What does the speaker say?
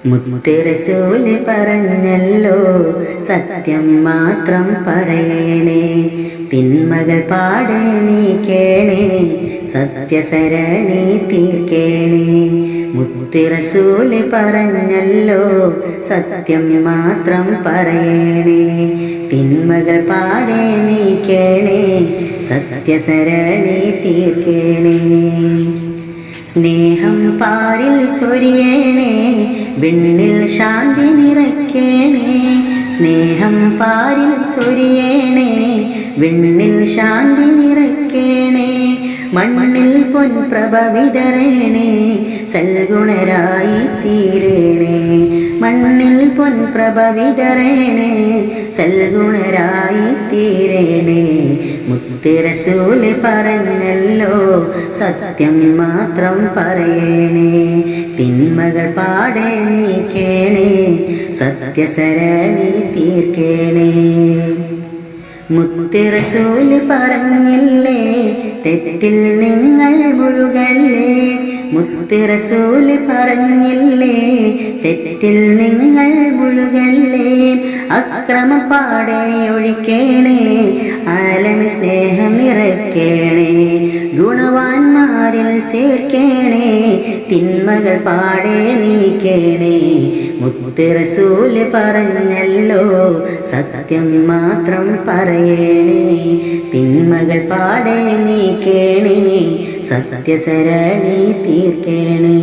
മുത്ത് റസൂല് പറഞ്ഞല്ലോ സത്യം മാത്രം പറയണേ, തിന്മകൾ പാടെ നീക്കേണേ, സത്യസരണി തീർക്കേണേ. മുത്ത് റസൂല് പറഞ്ഞല്ലോ സത്യം മാത്രം പറയണേ, തിന്മകൾ പാടെ നീക്കേണേ, സത്യസരണി തീർക്കേണേ. സ്നേഹം പാരിൽ ചൊരിയേണേ, വിണ്ണിൽ ശാന്തി നിറയ്ക്കേണേ. സ്നേഹം പാരിൽ ചൊരിയേണേ, വിണ്ണിൽ ശാന്തി നിറയ്ക്കേണേ. മണ്ണിൽ പൊൻപ്രഭ വിതറേണേ, സൽഗുണരായി തീരണേ. മണ്ണിൽ പൊൻപ്രഭ വിതറേണേ, സൽഗുണരായി തീരണേ. മുത്ത് റസൂല് പറഞ്ഞല്ലോ സത്യം മാത്രം പറയണേ, തിന്മകൾ പാടെ നീക്കേണേ, സത്യസരണി തീർക്കേണേ. മുത്ത് റസൂല് പറഞ്ഞില്ലേ തെറ്റിൽ നിങ്ങൾ മുഴുകല്ലേ. മുത്ത് റസൂല് പറഞ്ഞില്ലേ തെറ്റിൽ നിങ്ങൾ മുഴുകല്ലേ. അക്രമം പാടെ ഒഴിക്കേണേ, ആലമി സ്നേഹം ഇറക്കേണേ. ഗുണവാന്മാരിൽ ചേർക്കേണേ, തിന്മകൾ പാടെ നീക്കേണേ. മുത്ത് റസൂല് പറഞ്ഞല്ലോ സത്യം മാത്രം പറയണേ, തിന്മകൾ പാടെ നീക്കേണേ, സത്യസരണി തീർക്കേണേ.